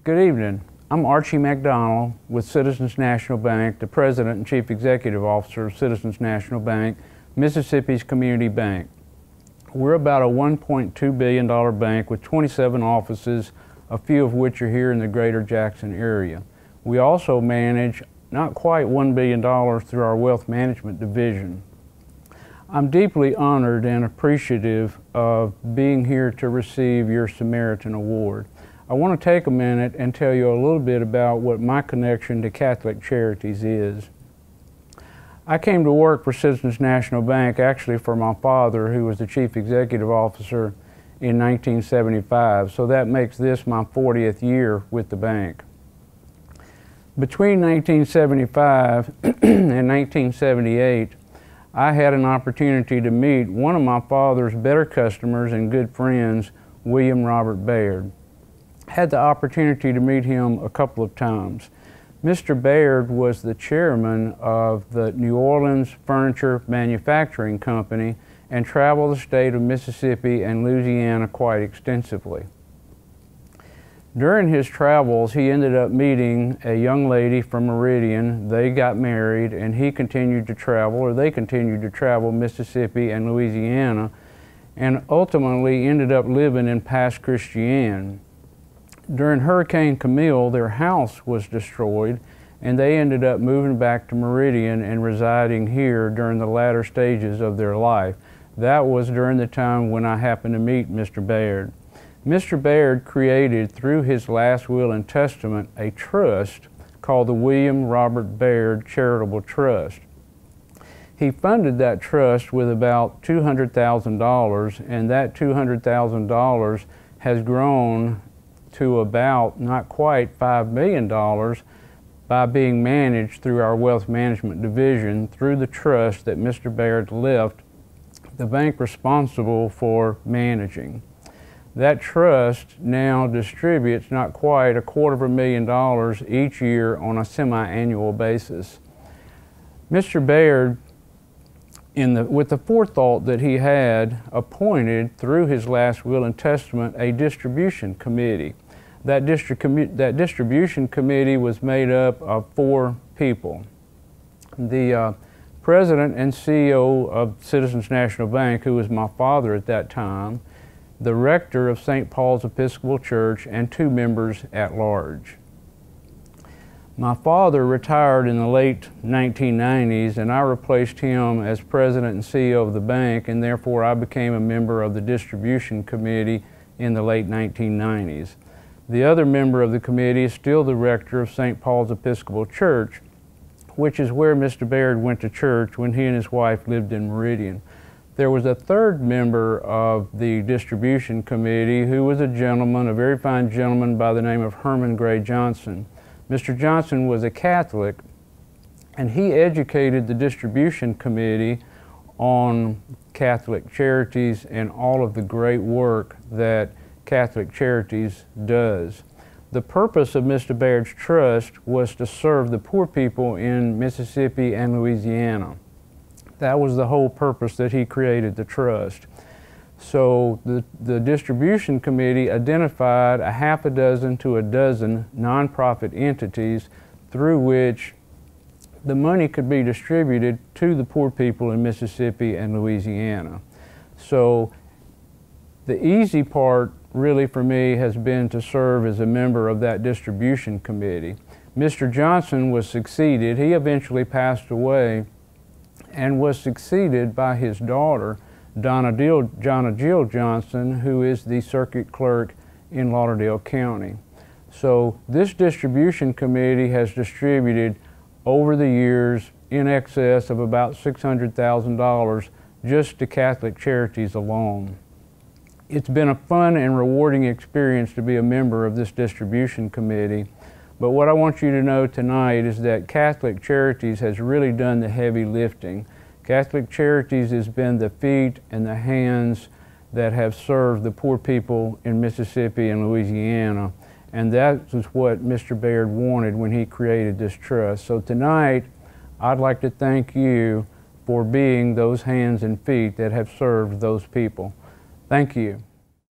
Good evening. I'm Archie McDonnell with Citizens National Bank, the President and Chief Executive Officer of Citizens National Bank, Mississippi's community bank. We're about a $1.2 billion bank with 27 offices, a few of which are here in the greater Jackson area. We also manage not quite $1 billion through our wealth management division. I'm deeply honored and appreciative of being here to receive your Samaritan Award. I want to take a minute and tell you a little bit about what my connection to Catholic Charities is. I came to work for Citizens National Bank actually for my father, who was the Chief Executive Officer in 1975, so that makes this my 40th year with the bank. Between 1975 and 1978, I had an opportunity to meet one of my father's better customers and good friends, William Robert Baird. Had the opportunity to meet him a couple of times. Mr. Baird was the chairman of the New Orleans Furniture Manufacturing Company and traveled the state of Mississippi and Louisiana quite extensively. During his travels, he ended up meeting a young lady from Meridian. They got married and he continued to travel, or they continued to travel Mississippi and Louisiana, and ultimately ended up living in Pass Christian. During Hurricane Camille, their house was destroyed and they ended up moving back to Meridian and residing here during the latter stages of their life. That was during the time when I happened to meet Mr. Baird. Mr. Baird created, through his last will and testament, a trust called the William Robert Baird Charitable Trust. He funded that trust with about $200,000, and that $200,000 has grown to about not quite $5 million by being managed through our wealth management division through the trust that Mr. Baird left the bank responsible for managing. That trust now distributes not quite $250,000 each year on a semi-annual basis. Mr. Baird, with the forethought that he had, appointed through his last will and testament a distribution committee. That distribution committee was made up of 4 people. The President and CEO of Citizens National Bank, who was my father at that time, the rector of St. Paul's Episcopal Church, and 2 members at large. My father retired in the late 1990s, and I replaced him as president and CEO of the bank, and therefore I became a member of the distribution committee in the late 1990s. The other member of the committee is still the rector of St. Paul's Episcopal Church, which is where Mr. Baird went to church when he and his wife lived in Meridian. There was a 3rd member of the distribution committee who was a gentleman, a very fine gentleman by the name of Herman Gray Johnson. Mr. Johnson was a Catholic, and he educated the distribution committee on Catholic Charities and all of the great work that Catholic Charities does. The purpose of Mr. Baird's trust was to serve the poor people in Mississippi and Louisiana. That was the whole purpose that he created the trust. So the distribution committee identified a half a dozen to a dozen nonprofit entities through which the money could be distributed to the poor people in Mississippi and Louisiana. So the easy part really for me has been to serve as a member of that distribution committee. Mr. Johnson was succeeded. He eventually passed away and was succeeded by his daughter, Donna Jill Johnson, who is the circuit clerk in Lauderdale County. So this distribution committee has distributed over the years in excess of about $600,000 just to Catholic Charities alone. It's been a fun and rewarding experience to be a member of this distribution committee. But what I want you to know tonight is that Catholic Charities has really done the heavy lifting. Catholic Charities has been the feet and the hands that have served the poor people in Mississippi and Louisiana. And that is what Mr. Baird wanted when he created this trust. So tonight, I'd like to thank you for being those hands and feet that have served those people. Thank you.